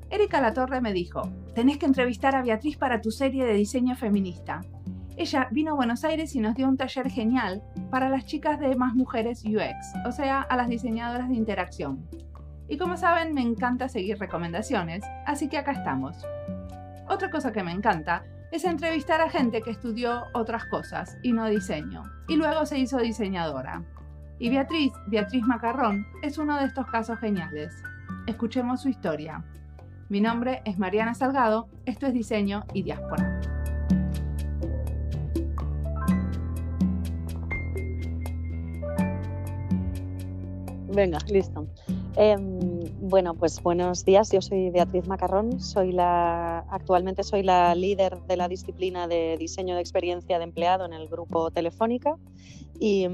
Erika Latorre me dijo, tenés que entrevistar a Beatriz para tu serie de diseño feminista. Ella vino a Buenos Aires y nos dio un taller genial para las chicas de Más Mujeres UX, o sea, a las diseñadoras de interacción. Y como saben, me encanta seguir recomendaciones, así que acá estamos. Otra cosa que me encanta es entrevistar a gente que estudió otras cosas y no diseño, y luego se hizo diseñadora. Y Beatriz Macarrón, es uno de estos casos geniales. Escuchemos su historia. Mi nombre es Mariana Salgado, esto es Diseño y Diáspora. Venga, listo. Bueno, pues buenos días. Yo soy Beatriz Macarrón, actualmente soy la líder de la disciplina de diseño de experiencia de empleado en el grupo Telefónica y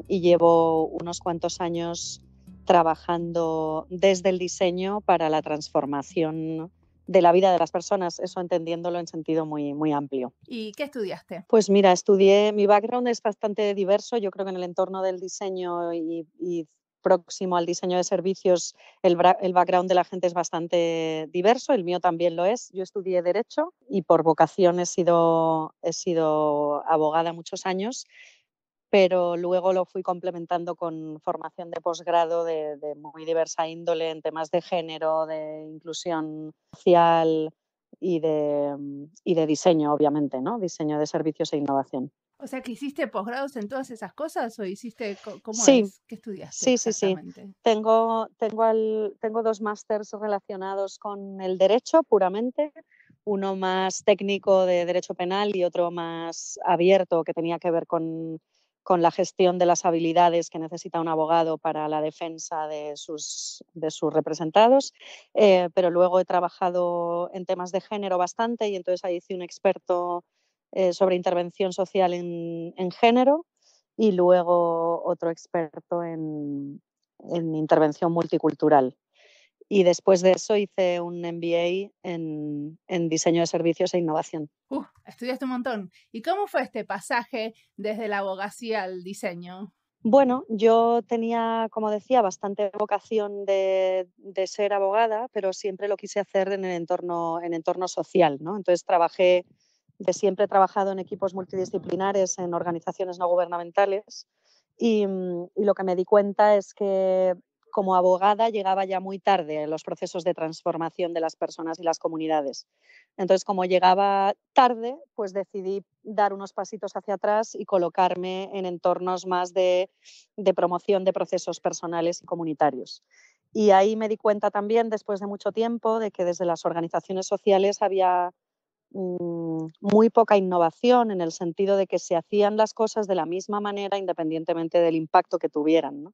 llevo unos cuantos años trabajando desde el diseño para la transformación de la vida de las personas, eso entendiéndolo en sentido muy, muy amplio. ¿Y qué estudiaste? Pues mira, mi background es bastante diverso. Yo creo que en el entorno del diseño y próximo al diseño de servicios, el background de la gente es bastante diverso, el mío también lo es. Yo estudié Derecho y por vocación he sido abogada muchos años, pero luego lo fui complementando con formación de posgrado de muy diversa índole en temas de género, de inclusión social y de diseño, obviamente, ¿no? Diseño de servicios e innovación. O sea, ¿que hiciste posgrados en todas esas cosas o hiciste, cómo Sí, es? ¿Qué estudiaste exactamente? Sí. Tengo 2 másters relacionados con el derecho puramente, uno más técnico de derecho penal y otro más abierto que tenía que ver con la gestión de las habilidades que necesita un abogado para la defensa de sus representados, pero luego he trabajado en temas de género bastante y entonces ahí hice un experto sobre intervención social en género y luego otro experto en intervención multicultural. Y después de eso hice un MBA en diseño de servicios e innovación. Estudiaste un montón. ¿Y cómo fue este pasaje desde la abogacía al diseño? Bueno, yo tenía, como decía, bastante vocación de ser abogada, pero siempre lo quise hacer en entorno social, ¿no? Entonces siempre he trabajado en equipos multidisciplinares, en organizaciones no gubernamentales y lo que me di cuenta es que como abogada llegaba ya muy tarde en los procesos de transformación de las personas y las comunidades. Entonces, como llegaba tarde, pues decidí dar unos pasitos hacia atrás y colocarme en entornos más de promoción de procesos personales y comunitarios. Y ahí me di cuenta también, después de mucho tiempo, de que desde las organizaciones sociales había muy poca innovación en el sentido de que se hacían las cosas de la misma manera independientemente del impacto que tuvieran, ¿no?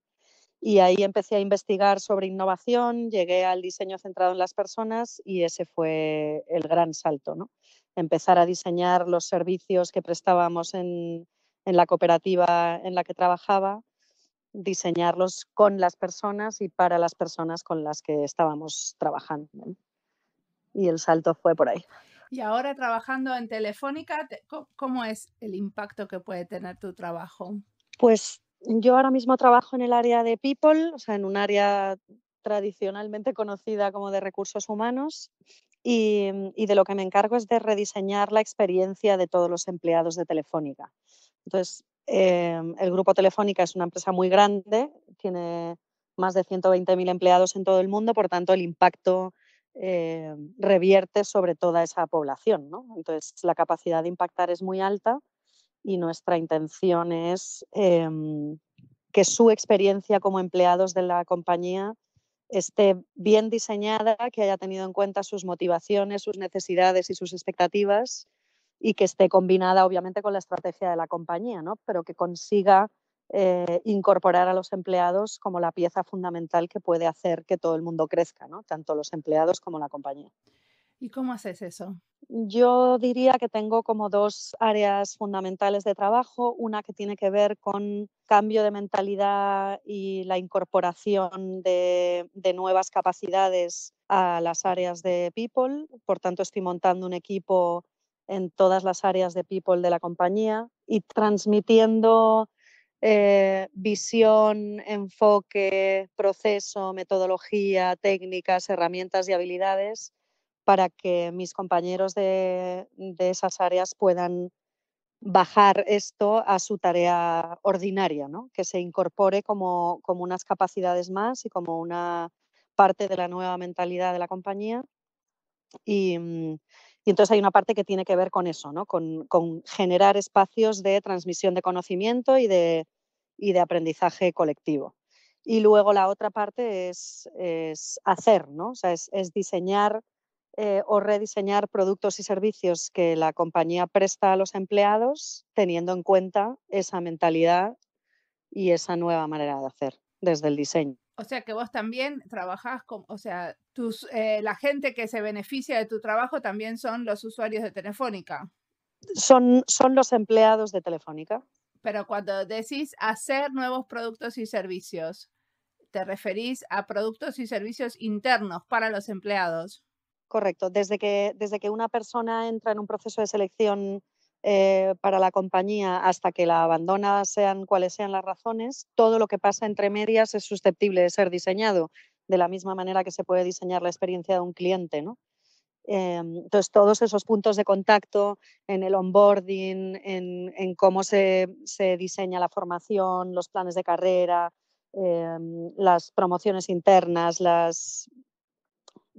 Y ahí empecé a investigar sobre innovación, llegué al diseño centrado en las personas y ese fue el gran salto, ¿no? Empezar a diseñar los servicios que prestábamos en la cooperativa en la que trabajaba, diseñarlos con las personas y para las personas con las que estábamos trabajando, ¿no? Y el salto fue por ahí. Y ahora trabajando en Telefónica, ¿cómo es el impacto que puede tener tu trabajo? Pues yo ahora mismo trabajo en el área de People, o sea, en un área tradicionalmente conocida como de recursos humanos y de lo que me encargo es de rediseñar la experiencia de todos los empleados de Telefónica. Entonces, el grupo Telefónica es una empresa muy grande, tiene más de 120.000 empleados en todo el mundo, por tanto, el impacto revierte sobre toda esa población, ¿no? Entonces, la capacidad de impactar es muy alta y nuestra intención es que su experiencia como empleados de la compañía esté bien diseñada, que haya tenido en cuenta sus motivaciones, sus necesidades y sus expectativas y que esté combinada obviamente con la estrategia de la compañía, ¿no? Pero que consiga incorporar a los empleados como la pieza fundamental que puede hacer que todo el mundo crezca, ¿no? Tanto los empleados como la compañía. ¿Y cómo haces eso? Yo diría que tengo como 2 áreas fundamentales de trabajo, una que tiene que ver con cambio de mentalidad y la incorporación de nuevas capacidades a las áreas de people. Por tanto, estoy montando un equipo en todas las áreas de people de la compañía y transmitiendo, visión, enfoque, proceso, metodología, técnicas, herramientas y habilidades para que mis compañeros de esas áreas puedan bajar esto a su tarea ordinaria, ¿no? Que se incorpore como unas capacidades más y como una parte de la nueva mentalidad de la compañía. Y, y entonces hay una parte que tiene que ver con eso, ¿no? Con generar espacios de transmisión de conocimiento y de aprendizaje colectivo. Y luego la otra parte es hacer, ¿no? O sea, es diseñar o rediseñar productos y servicios que la compañía presta a los empleados teniendo en cuenta esa mentalidad y esa nueva manera de hacer desde el diseño. O sea que vos también trabajás con, o sea, la gente que se beneficia de tu trabajo también son los usuarios de Telefónica. Son los empleados de Telefónica. Pero cuando decís hacer nuevos productos y servicios, ¿te referís a productos y servicios internos para los empleados? Correcto. Desde que una persona entra en un proceso de selección para la compañía hasta que la abandona, sean cuales sean las razones, todo lo que pasa entre medias es susceptible de ser diseñado, de la misma manera que se puede diseñar la experiencia de un cliente, ¿no? Entonces, todos esos puntos de contacto en el onboarding, en cómo se diseña la formación, los planes de carrera, las promociones internas,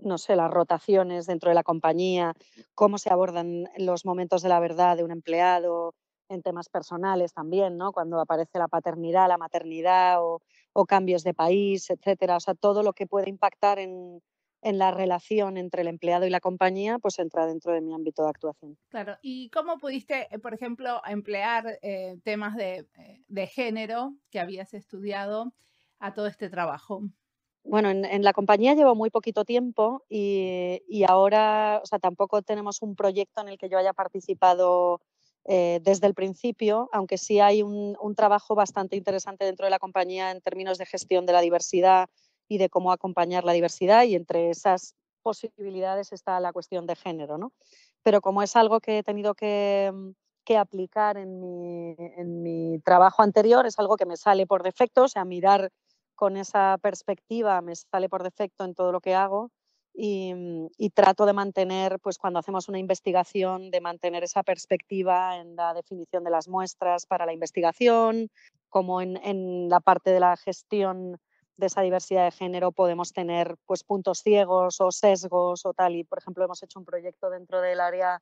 no sé, las rotaciones dentro de la compañía, cómo se abordan los momentos de la verdad de un empleado en temas personales también, ¿no? Cuando aparece la paternidad, la maternidad o cambios de país, etcétera. O sea, todo lo que puede impactar en la relación entre el empleado y la compañía, pues entra dentro de mi ámbito de actuación. Claro. ¿Y cómo pudiste, por ejemplo, emplear temas de género que habías estudiado a todo este trabajo? Bueno, en la compañía llevo muy poquito tiempo y ahora, o sea, tampoco tenemos un proyecto en el que yo haya participado desde el principio, aunque sí hay un trabajo bastante interesante dentro de la compañía en términos de gestión de la diversidad y de cómo acompañar la diversidad, y entre esas posibilidades está la cuestión de género, ¿no? Pero como es algo que he tenido que aplicar en mi trabajo anterior, es algo que me sale por defecto, o sea, mirar con esa perspectiva me sale por defecto en todo lo que hago y trato de mantener, pues cuando hacemos una investigación, de mantener esa perspectiva en la definición de las muestras para la investigación, como en la parte de la gestión de esa diversidad de género podemos tener pues puntos ciegos o sesgos o tal. Y, por ejemplo, hemos hecho un proyecto dentro del área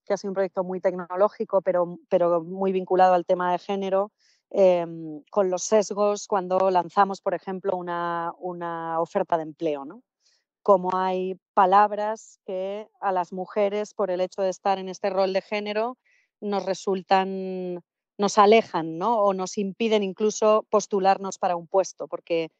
que ha sido un proyecto muy tecnológico, pero muy vinculado al tema de género, con los sesgos cuando lanzamos, por ejemplo, una oferta de empleo, ¿no? Como hay palabras que a las mujeres, por el hecho de estar en este rol de género, nos resultan, nos alejan, ¿no? O nos impiden incluso postularnos para un puesto, porque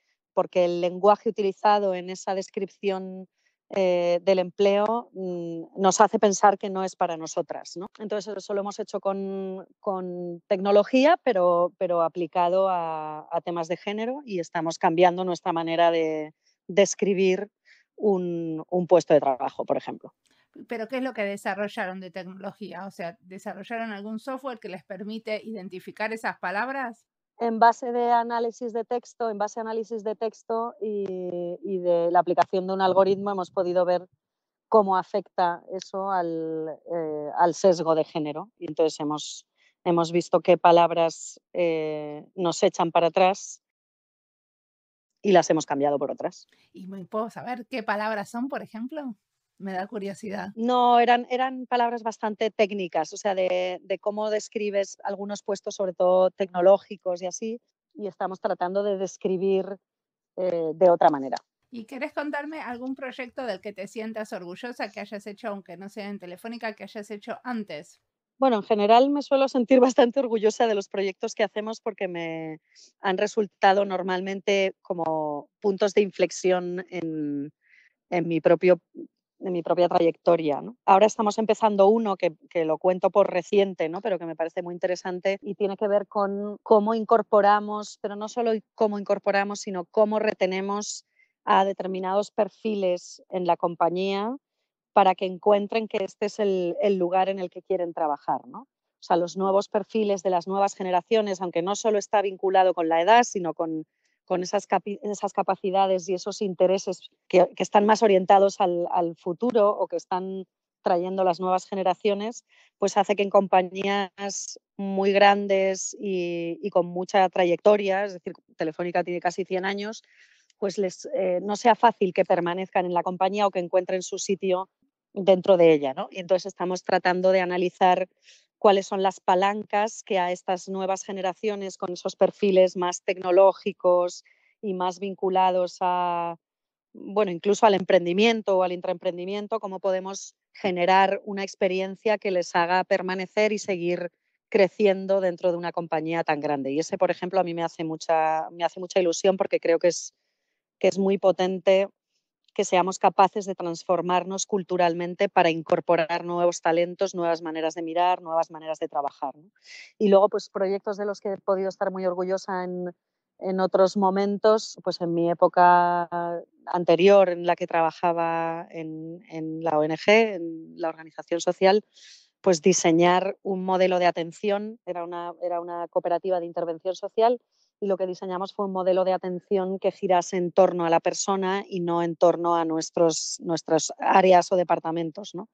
el lenguaje utilizado en esa descripción del empleo nos hace pensar que no es para nosotras, ¿no? Entonces eso lo hemos hecho con tecnología, pero aplicado a temas de género, y estamos cambiando nuestra manera de describir un puesto de trabajo, por ejemplo. Pero ¿qué es lo que desarrollaron de tecnología? O sea, ¿desarrollaron algún software que les permite identificar esas palabras? En base de análisis de texto, en base a análisis de texto y de la aplicación de un algoritmo, hemos podido ver cómo afecta eso al sesgo de género. Y entonces hemos visto qué palabras nos echan para atrás y las hemos cambiado por otras. ¿Y puedo saber qué palabras son, por ejemplo? Me da curiosidad. No, eran palabras bastante técnicas, o sea, de cómo describes algunos puestos, sobre todo tecnológicos y así, y estamos tratando de describir de otra manera. ¿Y querés contarme algún proyecto del que te sientas orgullosa que hayas hecho, aunque no sea en Telefónica, que hayas hecho antes? Bueno, en general me suelo sentir bastante orgullosa de los proyectos que hacemos porque me han resultado normalmente como puntos de inflexión en mi propio trayectoria, ¿no? Ahora estamos empezando uno que lo cuento por reciente, ¿no? Pero que me parece muy interesante y tiene que ver con cómo incorporamos, pero no solo cómo incorporamos, sino cómo retenemos a determinados perfiles en la compañía para que encuentren que este es el lugar en el que quieren trabajar, ¿no? O sea, los nuevos perfiles de las nuevas generaciones, aunque no solo está vinculado con la edad, sino con esas capacidades y esos intereses que están más orientados al futuro o que están trayendo las nuevas generaciones, pues hace que en compañías muy grandes y con mucha trayectoria, es decir, Telefónica tiene casi 100 años, pues no sea fácil que permanezcan en la compañía o que encuentren su sitio dentro de ella, ¿no? Y entonces estamos tratando de analizar cuáles son las palancas que a estas nuevas generaciones con esos perfiles más tecnológicos y más vinculados a, bueno, incluso al emprendimiento o al intraemprendimiento, cómo podemos generar una experiencia que les haga permanecer y seguir creciendo dentro de una compañía tan grande. Y ese, por ejemplo, a mí me hace mucha ilusión porque creo que es muy potente que seamos capaces de transformarnos culturalmente para incorporar nuevos talentos, nuevas maneras de mirar, nuevas maneras de trabajar, ¿no? Y luego, pues proyectos de los que he podido estar muy orgullosa en otros momentos, pues en mi época anterior en la que trabajaba en la ONG, en la organización social, pues diseñar un modelo de atención, era una cooperativa de intervención social y lo que diseñamos fue un modelo de atención que girase en torno a la persona y no en torno a nuestras áreas o departamentos, ¿no?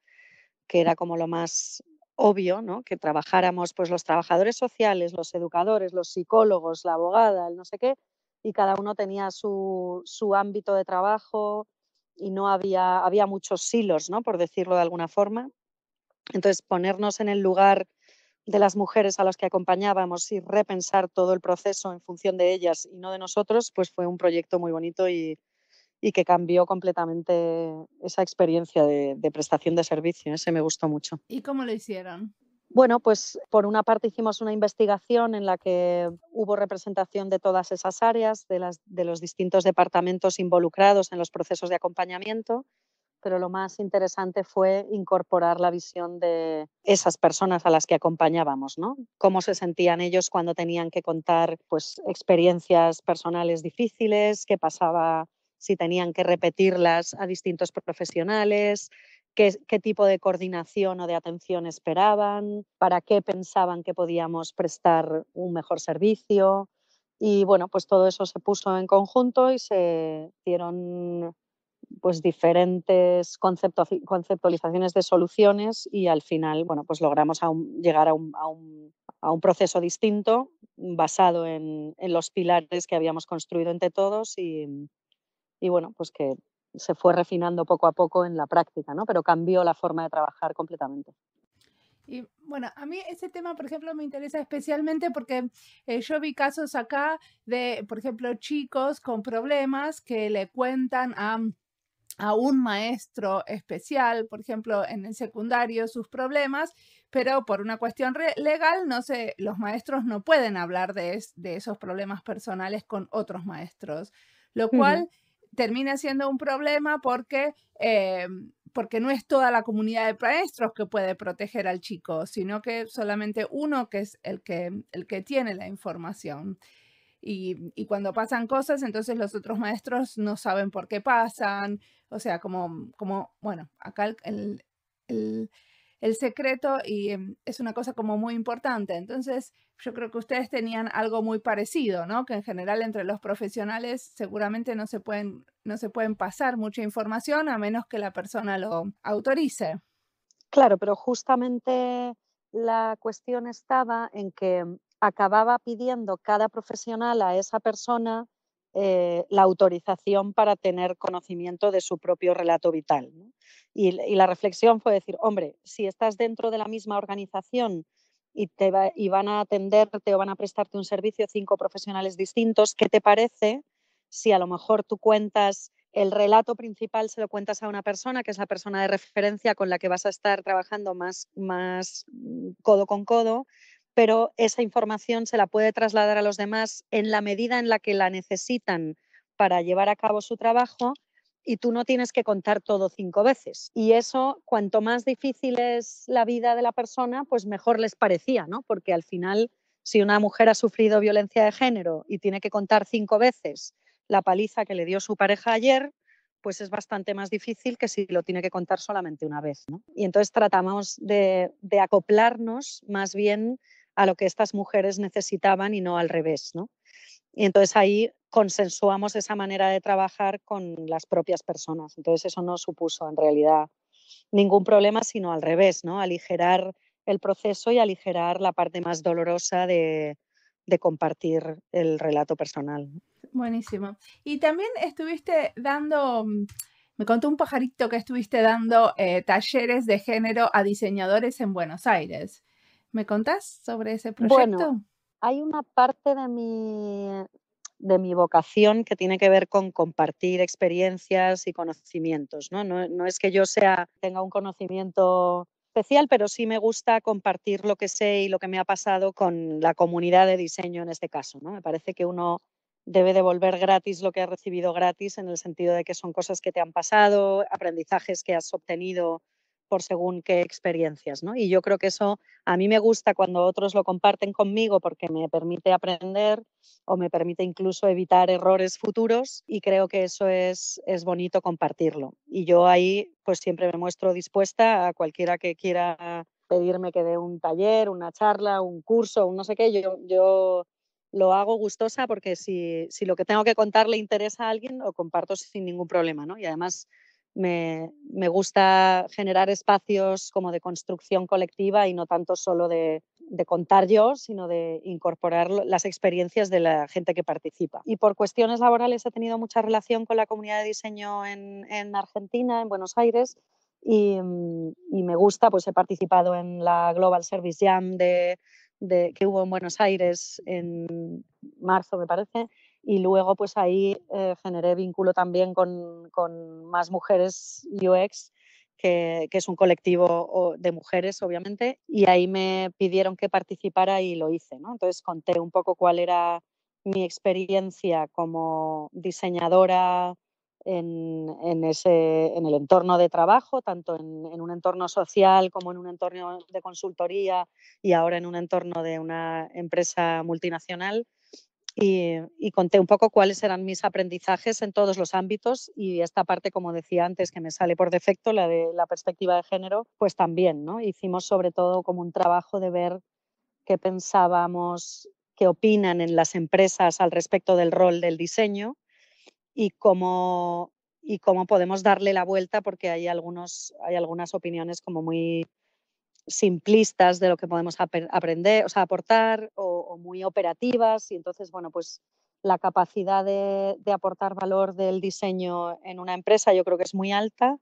Que era como lo más obvio, ¿no? Que trabajáramos pues los trabajadores sociales, los educadores, los psicólogos, la abogada, el no sé qué, y cada uno tenía su ámbito de trabajo y no había muchos silos, ¿no? Por decirlo de alguna forma. Entonces, ponernos en el lugar de las mujeres a las que acompañábamos y repensar todo el proceso en función de ellas y no de nosotros, pues fue un proyecto muy bonito y que cambió completamente esa experiencia de prestación de servicio. Ese me gustó mucho. ¿Y cómo lo hicieron? Bueno, pues por una parte hicimos una investigación en la que hubo representación de todas esas áreas, de los distintos departamentos involucrados en los procesos de acompañamiento, pero lo más interesante fue incorporar la visión de esas personas a las que acompañábamos, ¿no? Cómo se sentían ellos cuando tenían que contar pues, experiencias personales difíciles, qué pasaba si tenían que repetirlas a distintos profesionales, qué tipo de coordinación o de atención esperaban, para qué pensaban que podíamos prestar un mejor servicio. Y bueno, pues todo eso se puso en conjunto y se dieron pues diferentes conceptualizaciones de soluciones y al final, bueno, pues logramos llegar a un proceso distinto basado en los pilares que habíamos construido entre todos y bueno, pues que se fue refinando poco a poco en la práctica, ¿no? Pero cambió la forma de trabajar completamente. Y bueno, a mí ese tema, por ejemplo, me interesa especialmente porque yo vi casos acá de, por ejemplo, chicos con problemas que le cuentan a un maestro especial, por ejemplo, en el secundario, sus problemas, pero por una cuestión legal, no sé, los maestros no pueden hablar de esos problemas personales con otros maestros, lo Ujú. cual termina siendo un problema porque no es toda la comunidad de maestros que puede proteger al chico, sino que solamente uno que es el que tiene la información. Y cuando pasan cosas, entonces los otros maestros no saben por qué pasan. O sea, bueno, acá el- el secreto y es una cosa como muy importante. Entonces, yo creo que ustedes tenían algo muy parecido, ¿no? Que en general entre los profesionales seguramente no se pueden pasar mucha información a menos que la persona lo autorice. Claro, pero justamente la cuestión estaba en que acababa pidiendo cada profesional a esa persona la autorización para tener conocimiento de su propio relato vital, ¿no? Y la reflexión fue decir, hombre, si estás dentro de la misma organización y van a atenderte o van a prestarte un servicio 5 profesionales distintos, ¿qué te parece si a lo mejor tú cuentas el relato principal se lo cuentas a una persona, que es la persona de referencia con la que vas a estar trabajando más codo con codo, pero esa información se la puede trasladar a los demás en la medida en la que la necesitan para llevar a cabo su trabajo y tú no tienes que contar todo 5 veces. Y eso, cuanto más difícil es la vida de la persona, pues mejor les parecía, ¿no? Porque al final, si una mujer ha sufrido violencia de género y tiene que contar 5 veces la paliza que le dio su pareja ayer, pues es bastante más difícil que si lo tiene que contar solamente una vez, ¿no? Y entonces tratamos de acoplarnos más bien a lo que estas mujeres necesitaban y no al revés, ¿no? Y entonces ahí consensuamos esa manera de trabajar con las propias personas. Entonces eso no supuso en realidad ningún problema, sino al revés, ¿no? Aligerar el proceso y aligerar la parte más dolorosa de compartir el relato personal. Buenísimo. Y también estuviste dando, me contó un pajarito que estuviste dando talleres de género a diseñadores en Buenos Aires. ¿Me contás sobre ese Bueno, proyecto? hay una parte de mi vocación que tiene que ver con compartir experiencias y conocimientos, ¿no? No es que yo tenga un conocimiento especial, pero sí me gusta compartir lo que sé y lo que me ha pasado con la comunidad de diseño en este caso, ¿no? Me parece que uno debe devolver gratis lo que ha recibido gratis, en el sentido de que son cosas que te han pasado, aprendizajes que has obtenido por según qué experiencias, ¿no? Y yo creo que eso a mí me gusta cuando otros lo comparten conmigo, porque me permite aprender o me permite incluso evitar errores futuros, y creo que eso es bonito compartirlo. Y yo ahí pues siempre me muestro dispuesta a cualquiera que quiera pedirme que dé un taller, una charla, un curso, un no sé qué. Yo lo hago gustosa, porque si lo que tengo que contar le interesa a alguien, lo comparto sin ningún problema, ¿no? Y además me gusta generar espacios como de construcción colectiva y no tanto solo de contar yo, sino de incorporar las experiencias de la gente que participa. Y por cuestiones laborales he tenido mucha relación con la comunidad de diseño en Argentina, en Buenos Aires, y me gusta, pues he participado en la Global Service Jam que hubo en Buenos Aires en marzo, me parece, y luego pues ahí generé vínculo también con Más Mujeres UX, que es un colectivo de mujeres, obviamente, y ahí me pidieron que participara y lo hice, ¿no? Entonces conté un poco cuál era mi experiencia como diseñadora en el entorno de trabajo, tanto en un entorno social como en un entorno de consultoría, y ahora en un entorno de una empresa multinacional. Y conté un poco cuáles eran mis aprendizajes en todos los ámbitos, y esta parte, como decía antes, que me sale por defecto, la de la perspectiva de género, pues también, ¿no? Hicimos sobre todo como un trabajo de ver qué pensábamos, qué opinan en las empresas al respecto del rol del diseño, y cómo podemos darle la vuelta, porque hay algunas opiniones como muy simplistas de lo que podemos aprender, o sea, aportar, o muy operativas. Y entonces, bueno, pues la capacidad de aportar valor del diseño en una empresa yo creo que es muy alta,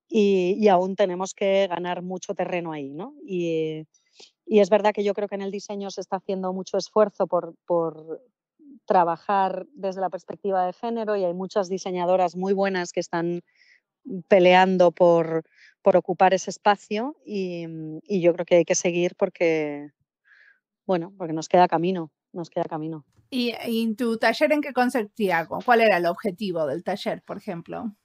y aún tenemos que ganar mucho terreno ahí, ¿no? Y es verdad que yo creo que en el diseño se está haciendo mucho esfuerzo por trabajar desde la perspectiva de género, y hay muchas diseñadoras muy buenas que están peleando por ocupar ese espacio, y yo creo que hay que seguir porque, bueno, porque nos queda camino, nos queda camino. ¿Y en tu taller en qué consistía? ¿Cuál era el objetivo del taller, por ejemplo?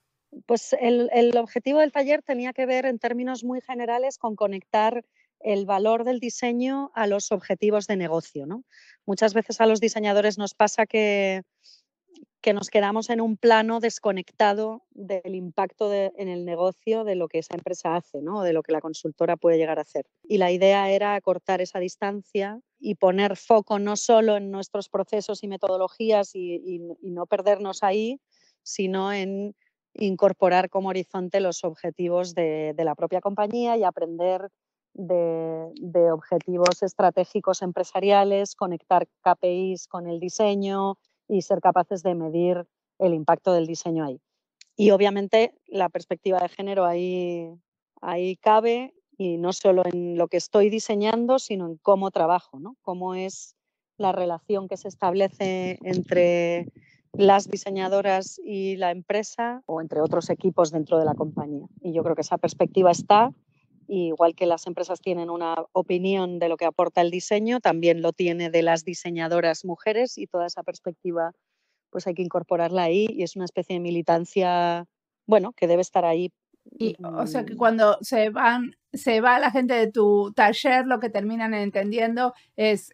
Pues el objetivo del taller tenía que ver, en términos muy generales, con conectar el valor del diseño a los objetivos de negocio, ¿no? Muchas veces a los diseñadores nos pasa que nos quedamos en un plano desconectado del impacto en el negocio de lo que esa empresa hace, ¿no? O de lo que la consultora puede llegar a hacer. Y la idea era acortar esa distancia y poner foco no solo en nuestros procesos y metodologías, y no perdernos ahí, sino en incorporar como horizonte los objetivos de la propia compañía, y aprender de objetivos estratégicos empresariales, conectar KPIs con el diseño y ser capaces de medir el impacto del diseño ahí. Y obviamente la perspectiva de género ahí cabe, y no solo en lo que estoy diseñando, sino en cómo trabajo, ¿no? Cómo es la relación que se establece entre las diseñadoras y la empresa, o entre otros equipos dentro de la compañía. Y yo creo que esa perspectiva está, y igual que las empresas tienen una opinión de lo que aporta el diseño, también lo tiene de las diseñadoras mujeres, y toda esa perspectiva pues hay que incorporarla ahí, y es una especie de militancia bueno, que debe estar ahí. Y, o sea que cuando se va la gente de tu taller, lo que terminan entendiendo es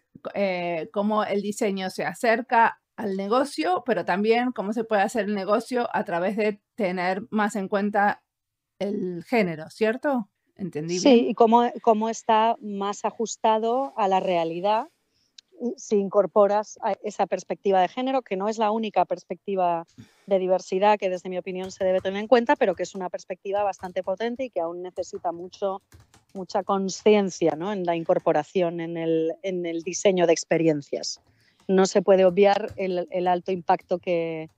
cómo el diseño se acerca al negocio, pero también cómo se puede hacer el negocio a través de tener más en cuenta el género, ¿cierto? ¿Entendí bien? Sí, y cómo está más ajustado a la realidad si incorporas esa perspectiva de género, que no es la única perspectiva de diversidad que desde mi opinión se debe tener en cuenta, pero que es una perspectiva bastante potente y que aún necesita mucha conciencia, ¿no?, en la incorporación en el diseño de experiencias. No se puede obviar el alto impacto que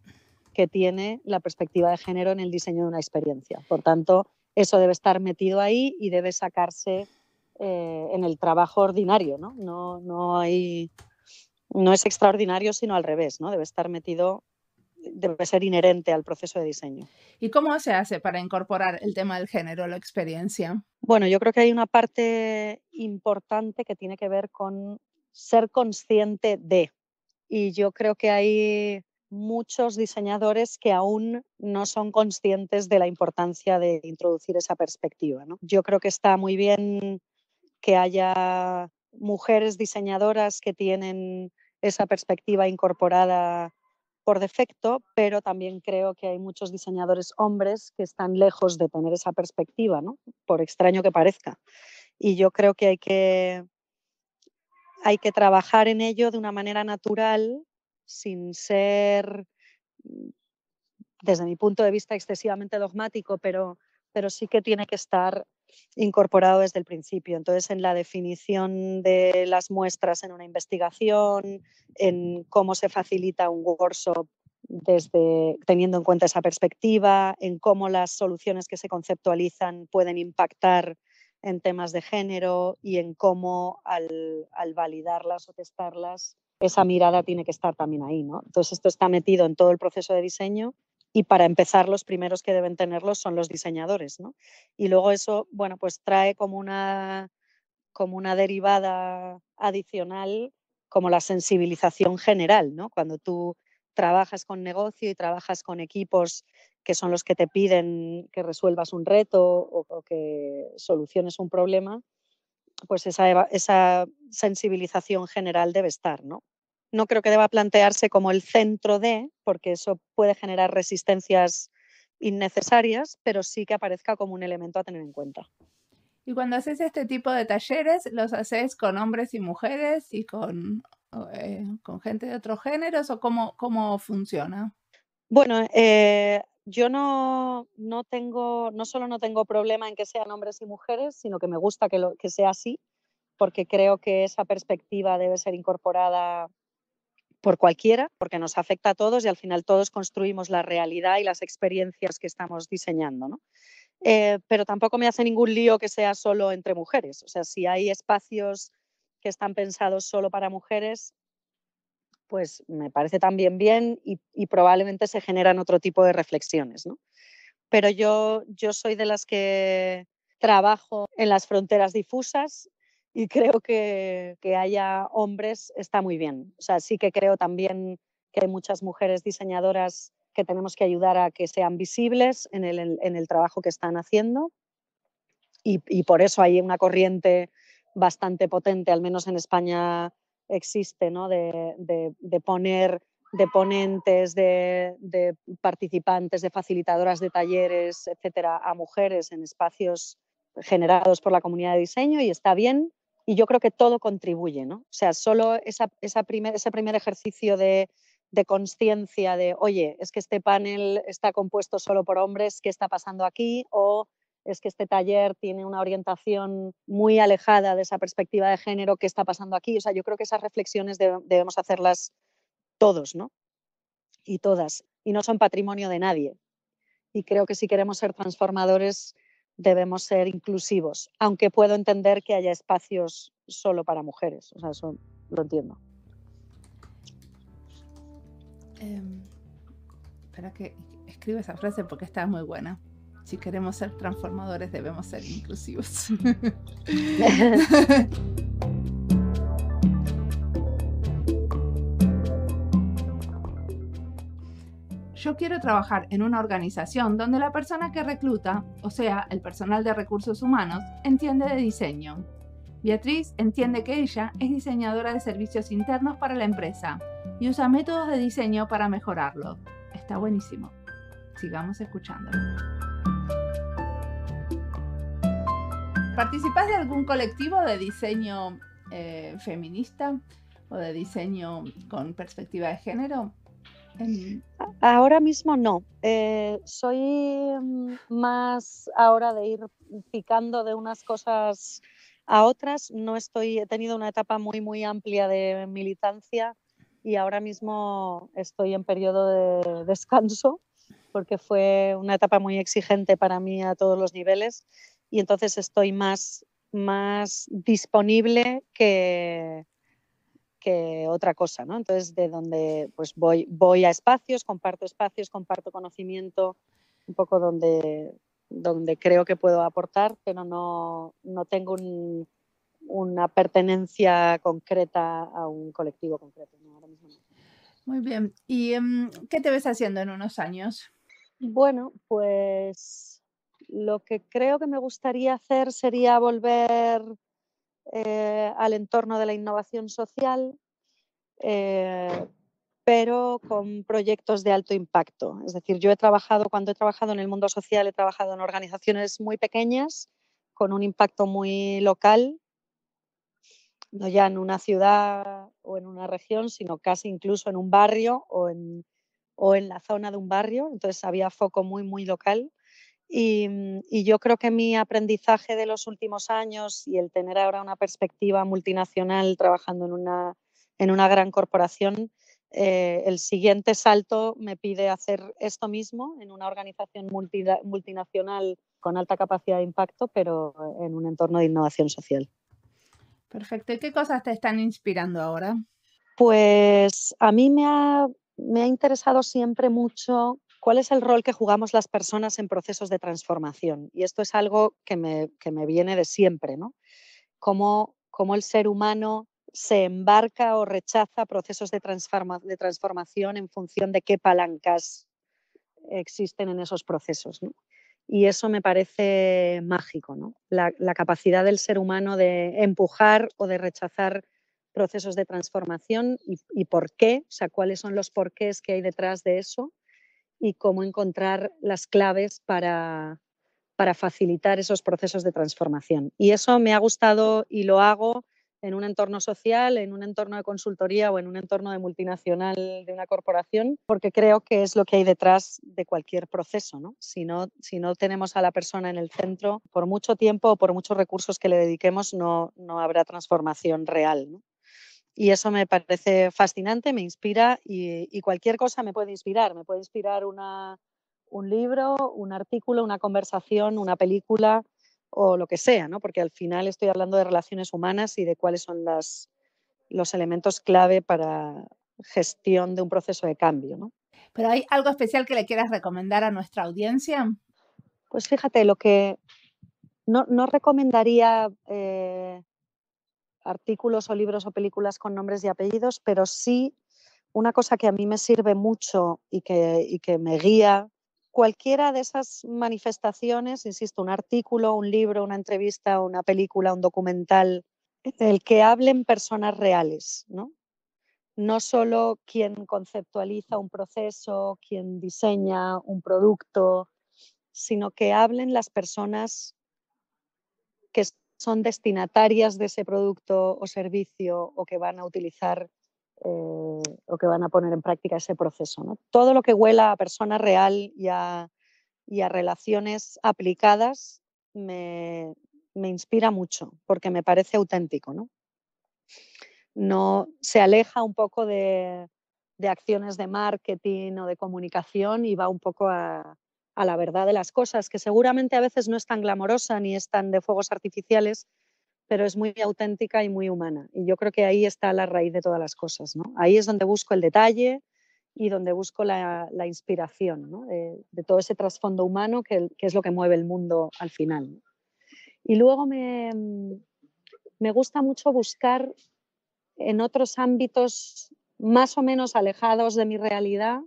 tiene la perspectiva de género en el diseño de una experiencia. Por tanto, eso debe estar metido ahí y debe sacarse en el trabajo ordinario, ¿no? No es extraordinario, sino al revés, ¿no? Debe estar metido, debe ser inherente al proceso de diseño. ¿Y cómo se hace para incorporar el tema del género a la experiencia? Bueno, yo creo que hay una parte importante que tiene que ver con ser consciente de, y yo creo que hay muchos diseñadores que aún no son conscientes de la importancia de introducir esa perspectiva, ¿no? Yo creo que está muy bien que haya mujeres diseñadoras que tienen esa perspectiva incorporada por defecto, pero también creo que hay muchos diseñadores hombres que están lejos de tener esa perspectiva, ¿no?, por extraño que parezca. Y yo creo que hay que trabajar en ello de una manera natural, sin ser, desde mi punto de vista, excesivamente dogmático, pero sí que tiene que estar incorporado desde el principio. Entonces, en la definición de las muestras en una investigación, en cómo se facilita un workshop teniendo en cuenta esa perspectiva, en cómo las soluciones que se conceptualizan pueden impactar en temas de género y en cómo al validarlas o testarlas, esa mirada tiene que estar también ahí, ¿no? Entonces, esto está metido en todo el proceso de diseño. Y para empezar, los primeros que deben tenerlos son los diseñadores, ¿no? Y luego eso, bueno, pues trae como una derivada adicional, como la sensibilización general, ¿no? Cuando tú trabajas con negocio y trabajas con equipos que son los que te piden que resuelvas un reto o que soluciones un problema, pues esa sensibilización general debe estar, ¿no? No creo que deba plantearse como el centro de, porque eso puede generar resistencias innecesarias, pero sí que aparezca como un elemento a tener en cuenta. Y cuando haces este tipo de talleres, ¿los haces con hombres y mujeres y con gente de otros géneros o cómo funciona? Bueno, yo no solo no tengo problema en que sean hombres y mujeres, sino que me gusta que sea así, porque creo que esa perspectiva debe ser incorporada por cualquiera, porque nos afecta a todos y al final todos construimos la realidad y las experiencias que estamos diseñando, ¿no? Pero tampoco me hace ningún lío que sea solo entre mujeres. O sea, si hay espacios que están pensados solo para mujeres, pues me parece también bien y probablemente se generan otro tipo de reflexiones, ¿no? Pero yo soy de las que trabajo en las fronteras difusas y creo que haya hombres está muy bien. O sea, sí que creo también que hay muchas mujeres diseñadoras que tenemos que ayudar a que sean visibles en el trabajo que están haciendo y por eso hay una corriente bastante potente, al menos en España existe, ¿no?, de poner de ponentes, de participantes, de facilitadoras de talleres, etcétera, a mujeres en espacios generados por la comunidad de diseño, y está bien. Y yo creo que todo contribuye, ¿no? O sea, solo ese primer ejercicio de conciencia de, oye, es que este panel está compuesto solo por hombres, ¿qué está pasando aquí? O es que este taller tiene una orientación muy alejada de esa perspectiva de género, ¿qué está pasando aquí? O sea, yo creo que esas reflexiones debemos hacerlas todos, ¿no? Y todas. Y no son patrimonio de nadie. Y creo que si queremos ser transformadores debemos ser inclusivos, aunque puedo entender que haya espacios solo para mujeres. O sea, eso lo entiendo. Espera que escriba esa frase porque está muy buena. Si queremos ser transformadores debemos ser inclusivos. Yo quiero trabajar en una organización donde la persona que recluta, o sea, el personal de recursos humanos, entiende de diseño. Beatriz entiende que ella es diseñadora de servicios internos para la empresa y usa métodos de diseño para mejorarlo. Está buenísimo. Sigamos escuchando. ¿Participás de algún colectivo de diseño feminista o de diseño con perspectiva de género? Ahora mismo no. Soy más ahora de ir picando de unas cosas a otras. He tenido una etapa muy amplia de militancia y ahora mismo estoy en periodo de descanso porque fue una etapa muy exigente para mí a todos los niveles y entonces estoy más disponible que otra cosa, ¿no? Entonces, de donde pues voy a espacios, comparto conocimiento, un poco donde creo que puedo aportar, pero no tengo una pertenencia concreta a un colectivo concreto. No, ahora mismo no. Muy bien. ¿Y qué te ves haciendo en unos años? Bueno, pues lo que creo que me gustaría hacer sería volver al entorno de la innovación social, pero con proyectos de alto impacto. Es decir, cuando he trabajado en el mundo social, he trabajado en organizaciones muy pequeñas, con un impacto muy local, no ya en una ciudad o en una región, sino casi incluso en un barrio o en la zona de un barrio. Entonces había foco muy local. Y yo creo que mi aprendizaje de los últimos años y el tener ahora una perspectiva multinacional trabajando en una gran corporación, el siguiente salto me pide hacer esto mismo en una organización multinacional con alta capacidad de impacto, pero en un entorno de innovación social. Perfecto. ¿Y qué cosas te están inspirando ahora? Pues a mí me ha interesado siempre mucho cuál es el rol que jugamos las personas en procesos de transformación. Y esto es algo que me viene de siempre, ¿no? Cómo el ser humano se embarca o rechaza procesos de transformación en función de qué palancas existen en esos procesos, ¿no? Y eso me parece mágico, ¿no? La capacidad del ser humano de empujar o de rechazar procesos de transformación y por qué, o sea, cuáles son los porqués que hay detrás de eso y cómo encontrar las claves para facilitar esos procesos de transformación. Y eso me ha gustado y lo hago en un entorno social, en un entorno de consultoría o en un entorno de multinacional de una corporación, porque creo que es lo que hay detrás de cualquier proceso, ¿no? Si no tenemos a la persona en el centro, por mucho tiempo o por muchos recursos que le dediquemos, no habrá transformación real, ¿no? Y eso me parece fascinante, me inspira y cualquier cosa me puede inspirar. Me puede inspirar un libro, un artículo, una conversación, una película o lo que sea, ¿no? Porque al final estoy hablando de relaciones humanas y de cuáles son los elementos clave para gestión de un proceso de cambio, ¿no? ¿Pero hay algo especial que le quieras recomendar a nuestra audiencia? Pues fíjate, lo que no recomendaría artículos o libros o películas con nombres y apellidos, pero sí una cosa que a mí me sirve mucho y que me guía, cualquiera de esas manifestaciones, insisto, un artículo, un libro, una entrevista, una película, un documental, en el que hablen personas reales, ¿no? No solo quien conceptualiza un proceso, quien diseña un producto, sino que hablen las personas que son destinatarias de ese producto o servicio o que van a utilizar o que van a poner en práctica ese proceso, ¿no? Todo lo que huela a persona real y a relaciones aplicadas me inspira mucho porque me parece auténtico, ¿no? No se aleja un poco de acciones de marketing o de comunicación y va un poco a la verdad de las cosas, que seguramente a veces no es tan glamorosa ni es tan de fuegos artificiales, pero es muy auténtica y muy humana. Y yo creo que ahí está la raíz de todas las cosas, ¿no? Ahí es donde busco el detalle y donde busco la inspiración, ¿no? De todo ese trasfondo humano que es lo que mueve el mundo al final, ¿no? Y luego me gusta mucho buscar en otros ámbitos más o menos alejados de mi realidad,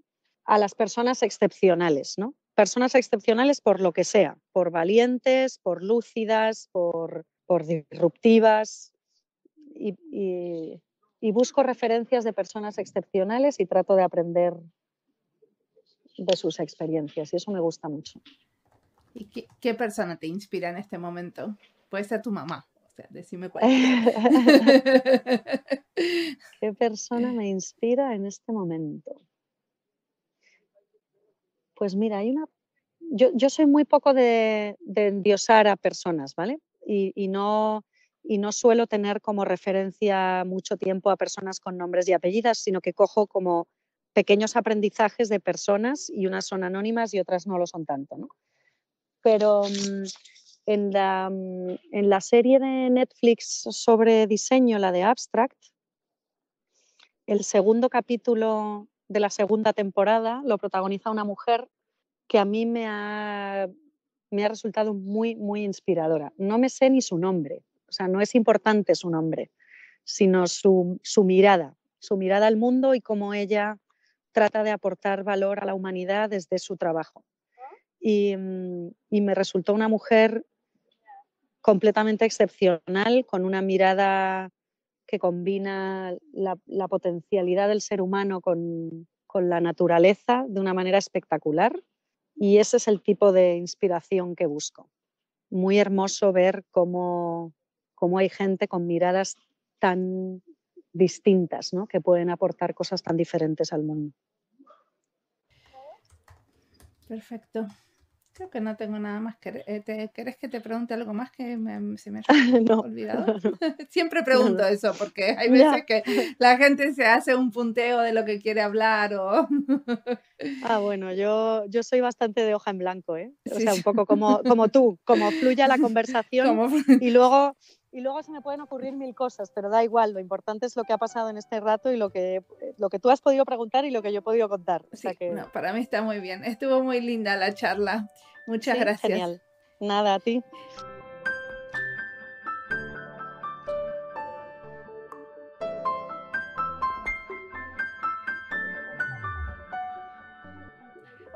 a las personas excepcionales, ¿no? Personas excepcionales por lo que sea, por valientes, por lúcidas, por disruptivas, y busco referencias de personas excepcionales y trato de aprender de sus experiencias, y eso me gusta mucho. ¿Y qué persona te inspira en este momento? Puede ser tu mamá, o sea, decime cualquiera. ¿Qué persona me inspira en este momento? Pues mira, yo soy muy poco de endiosar a personas, ¿vale? Y no suelo tener como referencia mucho tiempo a personas con nombres y apellidos, sino que cojo como pequeños aprendizajes de personas, y unas son anónimas y otras no lo son tanto, ¿no? Pero en la serie de Netflix sobre diseño, la de Abstract, el segundo capítulo de la segunda temporada lo protagoniza una mujer que a mí me ha resultado muy, muy inspiradora. No me sé ni su nombre, o sea, no es importante su nombre, sino su mirada al mundo y cómo ella trata de aportar valor a la humanidad desde su trabajo. Y me resultó una mujer completamente excepcional, con una mirada que combina la potencialidad del ser humano con la naturaleza de una manera espectacular, y ese es el tipo de inspiración que busco. Muy hermoso ver cómo hay gente con miradas tan distintas, ¿no? Que pueden aportar cosas tan diferentes al mundo. Perfecto. Creo que no tengo nada más. ¿Querés que te pregunte algo más que se me haya olvidado? No. Siempre pregunto eso, porque hay veces que la gente se hace un punteo de lo que quiere hablar o... Bueno, yo soy bastante de hoja en blanco, ¿eh? O Sí, sea, un poco como tú, como fluya la conversación y luego se me pueden ocurrir mil cosas, pero da igual, lo importante es lo que ha pasado en este rato y lo que tú has podido preguntar y lo que yo he podido contar. O sea sí, que... no, para mí está muy bien. Estuvo muy linda la charla. Muchas gracias. Genial. Nada, a ti.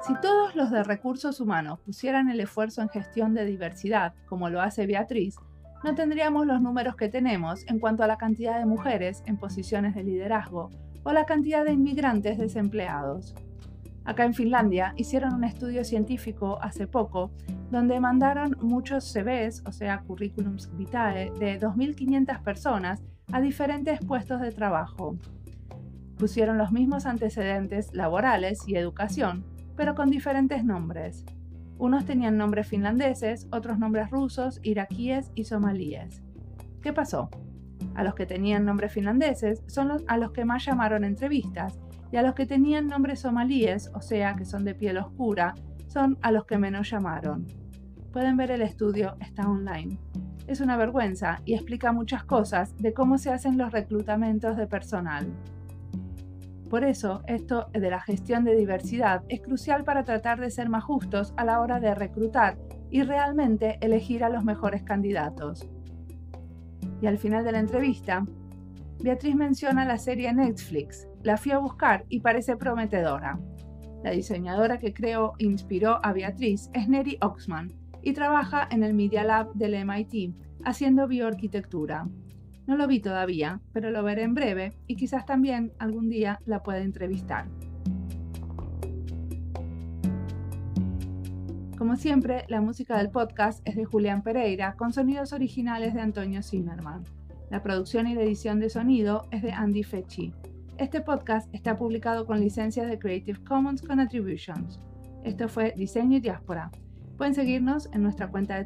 Si todos los de recursos humanos pusieran el esfuerzo en gestión de diversidad, como lo hace Beatriz, no tendríamos los números que tenemos en cuanto a la cantidad de mujeres en posiciones de liderazgo o la cantidad de inmigrantes desempleados. Acá en Finlandia hicieron un estudio científico hace poco donde mandaron muchos CVs, o sea, currículums vitae, de 2.500 personas a diferentes puestos de trabajo. Pusieron los mismos antecedentes laborales y educación, pero con diferentes nombres. Unos tenían nombres finlandeses, otros nombres rusos, iraquíes y somalíes. ¿Qué pasó? A los que tenían nombres finlandeses son a los que más llamaron entrevistas, y a los que tenían nombres somalíes, o sea, que son de piel oscura, son a los que menos llamaron. Pueden ver el estudio, está online. Es una vergüenza y explica muchas cosas de cómo se hacen los reclutamientos de personal. Por eso, esto de la gestión de diversidad es crucial para tratar de ser más justos a la hora de reclutar y realmente elegir a los mejores candidatos. Y al final de la entrevista, Beatriz menciona la serie Netflix. La fui a buscar y parece prometedora. La diseñadora que creó e inspiró a Beatriz es Neri Oxman y trabaja en el Media Lab del MIT haciendo bioarquitectura. No lo vi todavía, pero lo veré en breve y quizás también algún día la pueda entrevistar. Como siempre, la música del podcast es de Julián Pereira con sonidos originales de Antonio Zimmerman. La producción y la edición de sonido es de Andy Fecci. Este podcast está publicado con licencias de Creative Commons con Attributions. Esto fue Diseño y Diáspora. Pueden seguirnos en nuestra cuenta de Twitter